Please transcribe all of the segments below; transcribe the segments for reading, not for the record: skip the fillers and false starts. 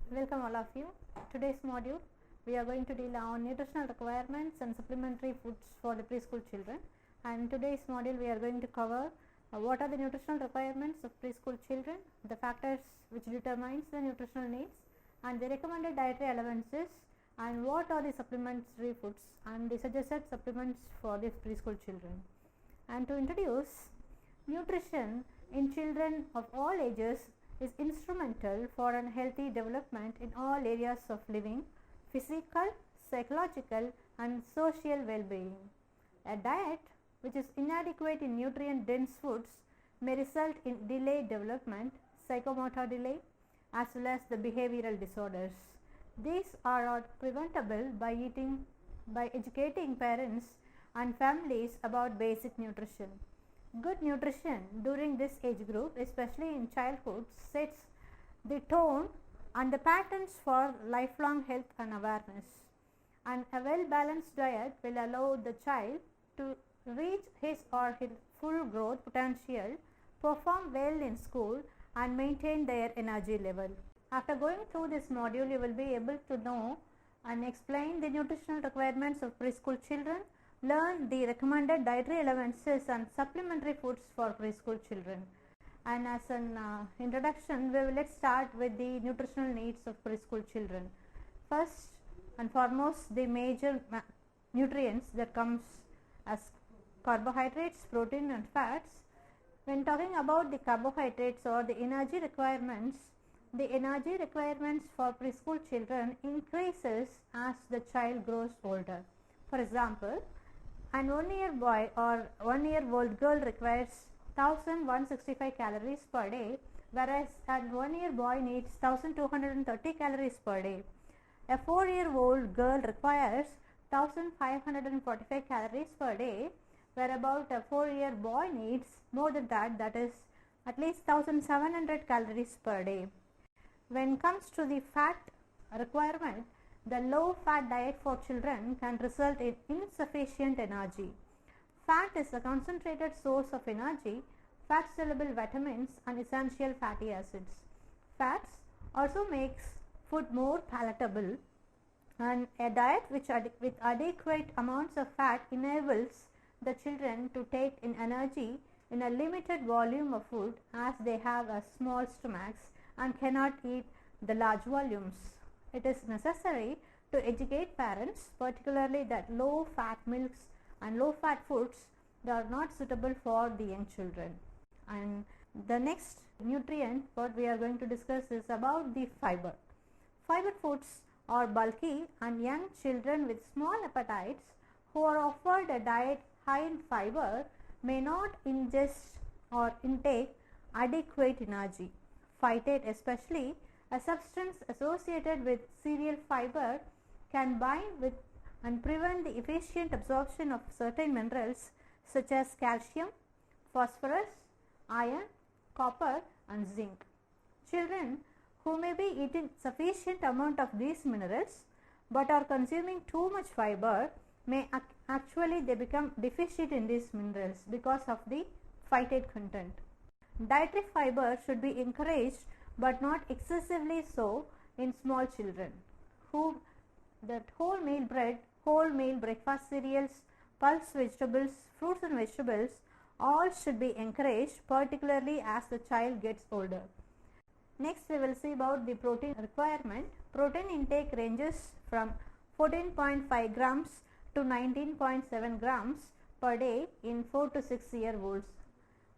Welcome all of you. Today's module we are going to deal on nutritional requirements and supplementary foods for the preschool children, and today's module we are going to cover what are the nutritional requirements of preschool children, the factors which determines the nutritional needs, and the recommended dietary allowances, and what are the supplementary foods and the suggested supplements for the preschool children. And to introduce, nutrition in children of all ages is instrumental for a healthy development in all areas of living, physical, psychological and social well-being. A diet which is inadequate in nutrient dense foods may result in delayed development, psychomotor delay as well as the behavioral disorders. These are preventable by educating parents and families about basic nutrition. Good nutrition during this age group, especially in childhood, sets the tone and the patterns for lifelong health and awareness. And a well-balanced diet will allow the child to reach his or her full growth potential, perform well in school and maintain their energy level. After going through this module, you will be able to know and explain the nutritional requirements of preschool children, learn the recommended dietary allowances and supplementary foods for preschool children. And as an introduction, let's start with the nutritional needs of preschool children. First and foremost, the major nutrients that comes as carbohydrates, protein and fats. When talking about the carbohydrates or the energy requirements, the energy requirements for preschool children increases as the child grows older. For example, an 1 year boy or 1 year old girl requires 1165 calories per day, whereas a 1 year boy needs 1230 calories per day. A 4 year old girl requires 1545 calories per day, where about a 4 year boy needs more than that, that is at least 1700 calories per day. When it comes to the fat requirement, the low fat diet for children can result in insufficient energy. Fat is a concentrated source of energy, fat soluble vitamins and essential fatty acids. Fats also makes food more palatable, and a diet with adequate amounts of fat enables the children to take in energy in a limited volume of food, as they have a small stomachs and cannot eat the large volumes. It is necessary to educate parents, particularly that low fat milks and low fat foods are not suitable for the young children. And the next nutrient what we are going to discuss is about the fiber. Fiber foods are bulky, and young children with small appetites who are offered a diet high in fiber may not ingest or intake adequate energy. Phytate, especially a substance associated with cereal fiber, can bind with and prevent the efficient absorption of certain minerals such as calcium, phosphorus, iron, copper and zinc. Children who may be eating sufficient amount of these minerals but are consuming too much fiber may actually they become deficient in these minerals because of the phytate content. Dietary fiber should be encouraged but not excessively so in small children. Whole meal bread, whole meal breakfast cereals, pulse vegetables, fruits and vegetables all should be encouraged, particularly as the child gets older. Next we will see about the protein requirement. Protein intake ranges from 14.5 grams to 19.7 grams per day in 4 to 6 year olds.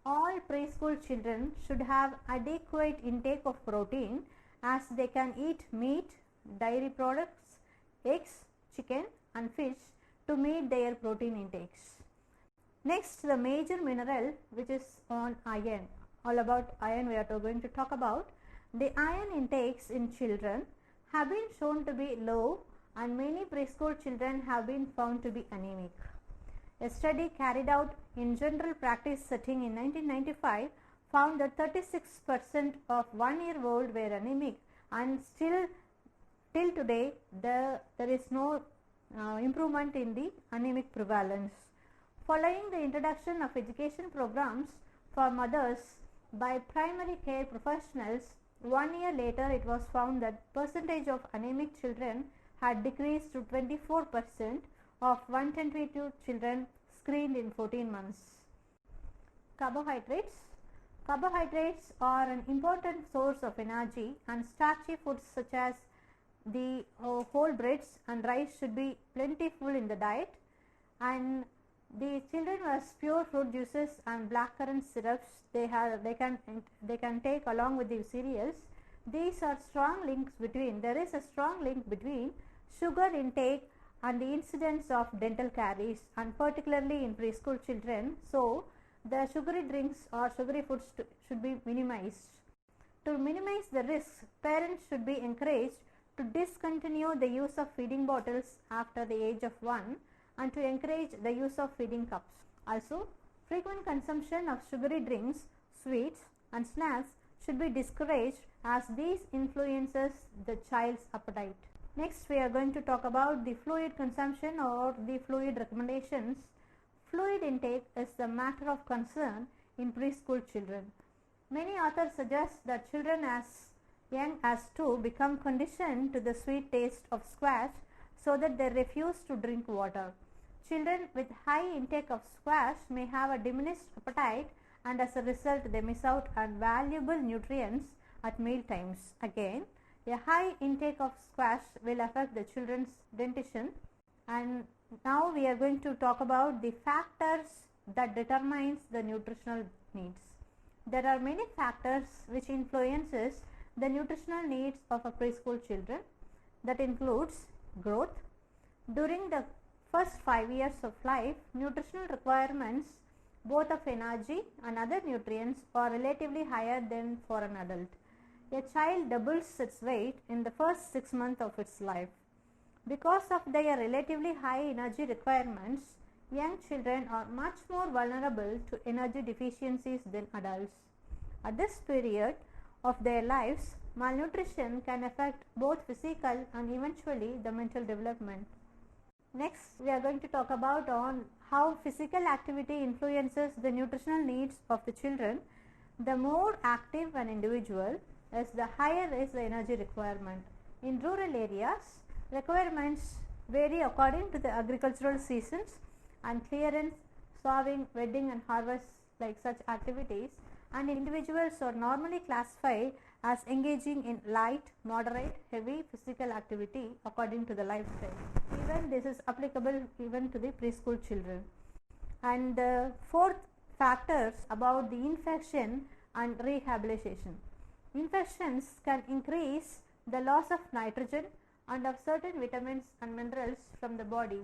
All preschool children should have adequate intake of protein, as they can eat meat, dairy products, eggs, chicken and fish to meet their protein intakes. Next, the major mineral which is on iron. All about iron we are going to talk about. The iron intakes in children have been shown to be low, and many preschool children have been found to be anemic. A study carried out in general practice setting in 1995 found that 36% of 1 year old were anemic, and still till today there is no improvement in the anemic prevalence. Following the introduction of education programs for mothers by primary care professionals 1 year later, it was found that percentage of anemic children had decreased to 24% of 122 children screened in 14 months. Carbohydrates. Carbohydrates are an important source of energy, and starchy foods such as the whole breads and rice should be plentiful in the diet. And the children was pure fruit juices and blackcurrant syrups they can take along with the cereals. These are strong links between, there is a strong link between sugar intake and the incidence of dental caries, and particularly in preschool children. So the sugary drinks or sugary foods should be minimized. To minimize the risks, parents should be encouraged to discontinue the use of feeding bottles after the age of 1 and to encourage the use of feeding cups. Also, frequent consumption of sugary drinks, sweets and snacks should be discouraged, as these influences the child's appetite. Next, we are going to talk about the fluid consumption or the fluid recommendations. Fluid intake is a matter of concern in preschool children. Many authors suggest that children as young as 2 become conditioned to the sweet taste of squash so that they refuse to drink water. Children with high intake of squash may have a diminished appetite, and as a result they miss out on valuable nutrients at meal times. Again, a high intake of squash will affect the children's dentition. And now we are going to talk about the factors that determines the nutritional needs. There are many factors which influences the nutritional needs of a preschool children. That includes growth. During the first 5 years of life, nutritional requirements both of energy and other nutrients are relatively higher than for an adult. A child doubles its weight in the first 6 months of its life. Because of their relatively high energy requirements, young children are much more vulnerable to energy deficiencies than adults. At this period of their lives, malnutrition can affect both physical and eventually the mental development. Next, we are going to talk about on how physical activity influences the nutritional needs of the children. The more active an individual is, the higher is the energy requirement. In rural areas, requirements vary according to the agricultural seasons, and clearance, sowing, weeding and harvest like such activities, and individuals are normally classified as engaging in light, moderate, heavy physical activity according to the lifestyle. Even this is applicable even to the preschool children. And the fourth factors about the infection and rehabilitation. Infections can increase the loss of nitrogen and of certain vitamins and minerals from the body,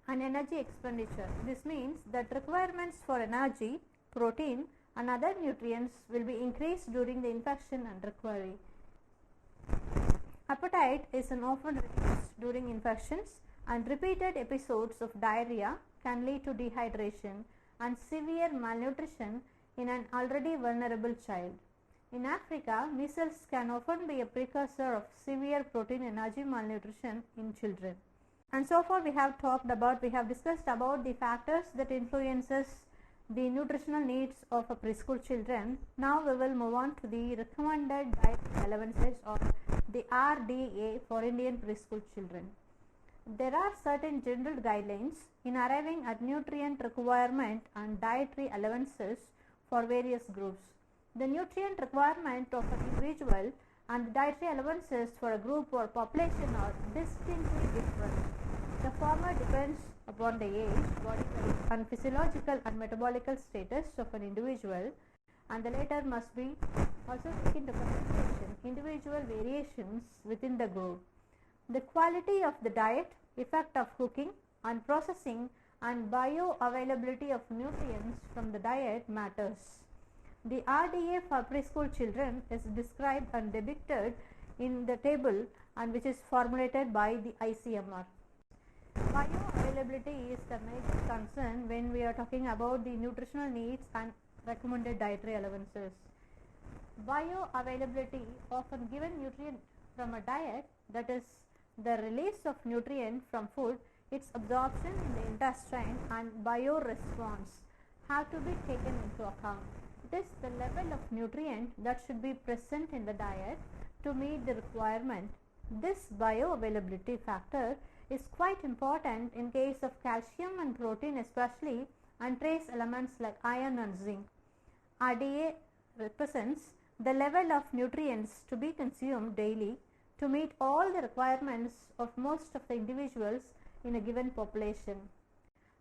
and energy expenditure. This means that requirements for energy, protein and other nutrients will be increased during the infection and recovery. Appetite is often reduced during infections, and repeated episodes of diarrhea can lead to dehydration and severe malnutrition in an already vulnerable child. In Africa, measles can often be a precursor of severe protein energy malnutrition in children. And so far we have discussed about the factors that influences the nutritional needs of a preschool children. Now we will move on to the recommended dietary allowances or the RDA for Indian preschool children. There are certain general guidelines in arriving at nutrient requirement and dietary allowances for various groups. The nutrient requirement of an individual and the dietary allowances for a group or population are distinctly different. The former depends upon the age, body weight and physiological and metabolical status of an individual, and the latter must be also taken into consideration individual variations within the group. The quality of the diet, effect of cooking and processing and bioavailability of nutrients from the diet matters. The RDA for preschool children is described and depicted in the table, and which is formulated by the ICMR. Bioavailability is the major concern when we are talking about the nutritional needs and recommended dietary allowances. Bioavailability of a given nutrient from a diet, that is the release of nutrient from food, its absorption in the intestine and bioresponse have to be taken into account. It is the level of nutrient that should be present in the diet to meet the requirement. This bioavailability factor is quite important in case of calcium and protein especially, and trace elements like iron and zinc. RDA represents the level of nutrients to be consumed daily to meet all the requirements of most of the individuals in a given population.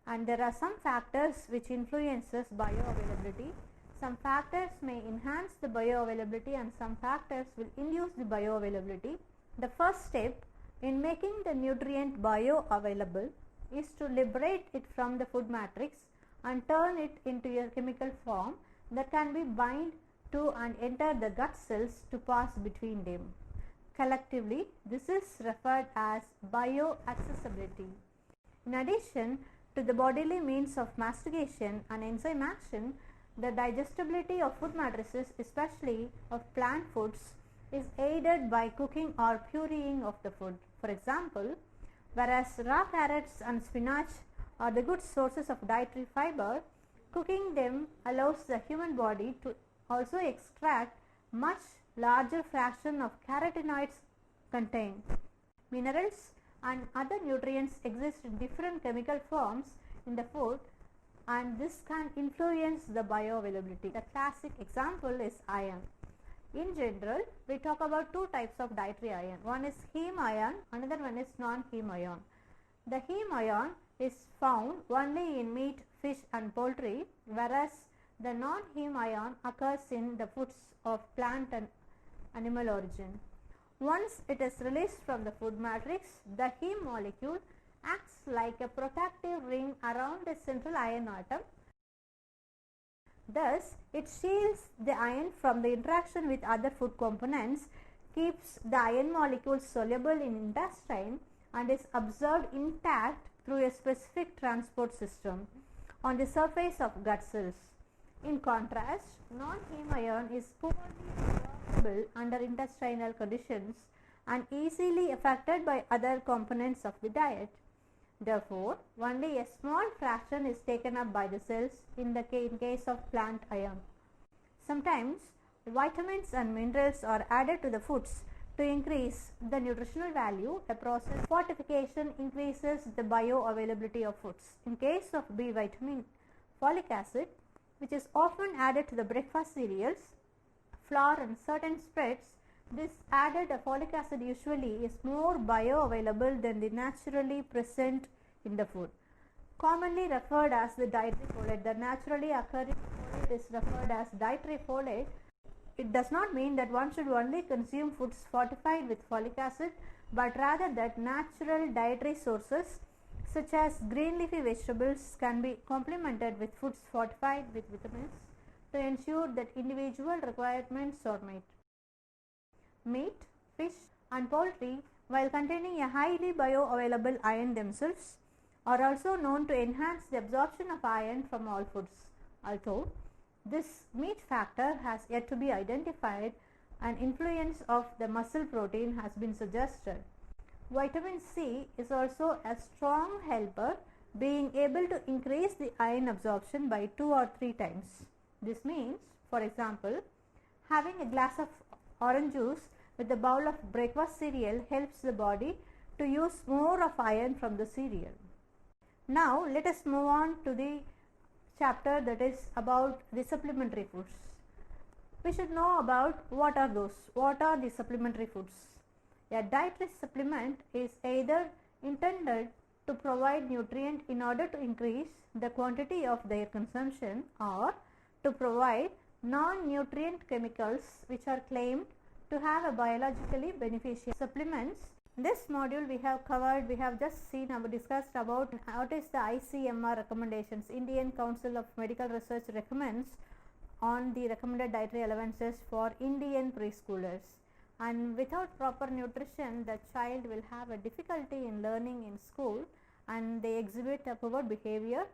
And there are some factors which influences bioavailability. Some factors may enhance the bioavailability and some factors will induce the bioavailability. The first step in making the nutrient bioavailable is to liberate it from the food matrix and turn it into a chemical form that can be bind to and enter the gut cells to pass between them. Collectively, this is referred as bioaccessibility. In addition to the bodily means of mastication and enzyme action, the digestibility of food matrices, especially of plant foods, is aided by cooking or pureeing of the food. For example, whereas raw carrots and spinach are the good sources of dietary fiber, cooking them allows the human body to also extract much larger fraction of carotenoids contained. Minerals and other nutrients exist in different chemical forms in the food, and this can influence the bioavailability. The classic example is iron. In general, we talk about two types of dietary iron. One is heme iron, another one is non-heme iron. The heme iron is found only in meat, fish and poultry, whereas the non-heme iron occurs in the foods of plant and animal origin. Once it is released from the food matrix, the heme molecule acts like a protective ring around a central iron atom. Thus, it shields the iron from the interaction with other food components, keeps the iron molecules soluble in intestine and is absorbed intact through a specific transport system on the surface of gut cells. In contrast, non-heme iron is poorly absorbable under intestinal conditions and easily affected by other components of the diet. Therefore, only a small fraction is taken up by the cells in case of plant iron. Sometimes, vitamins and minerals are added to the foods to increase the nutritional value. A process fortification increases the bioavailability of foods. In case of B vitamin, folic acid, which is often added to the breakfast cereals, flour and certain spreads, this added folic acid usually is more bioavailable than the naturally present in the food. Commonly referred as the dietary folate, the naturally occurring folate is referred as dietary folate. It does not mean that one should only consume foods fortified with folic acid, but rather that natural dietary sources such as green leafy vegetables can be complemented with foods fortified with vitamins to ensure that individual requirements are met. Meat, fish and poultry, while containing a highly bioavailable iron themselves, are also known to enhance the absorption of iron from all foods. Although this meat factor has yet to be identified, an influence of the muscle protein has been suggested. Vitamin C is also a strong helper, being able to increase the iron absorption by 2 or 3 times. This means, for example, having a glass of orange juice with a bowl of breakfast cereal helps the body to use more of iron from the cereal. Now, let us move on to the chapter that is about the supplementary foods. We should know about what are those. What are the supplementary foods? A dietary supplement is either intended to provide nutrient in order to increase the quantity of their consumption, or to provide non-nutrient chemicals which are claimed to have a biologically beneficial supplements. This module we have just seen or discussed about what is the ICMR recommendations. Indian Council of Medical Research recommends on the recommended dietary allowances for Indian preschoolers. And without proper nutrition, the child will have a difficulty in learning in school, and they exhibit a poor behavior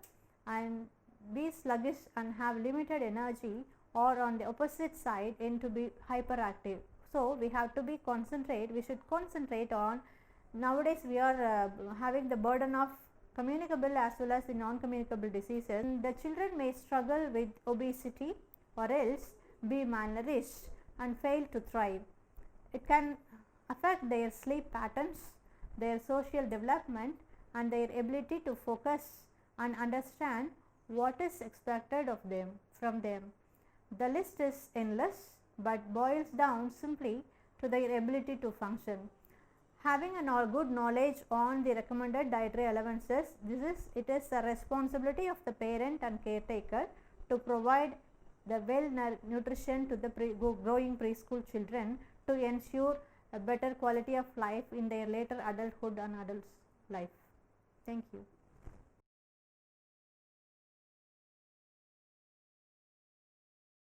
and be sluggish and have limited energy, or on the opposite side tend to be hyperactive. So, we have to be we should concentrate on, nowadays we are having the burden of communicable as well as the non-communicable diseases. The children may struggle with obesity, or else be malnourished and fail to thrive. It can affect their sleep patterns, their social development, and their ability to focus and understand what is expected of them from them. The list is endless but boils down simply to their ability to function. Having a good knowledge on the recommended dietary allowances, it is the responsibility of the parent and caretaker to provide the nutrition to the growing preschool children to ensure a better quality of life in their later adulthood and adult life. Thank you.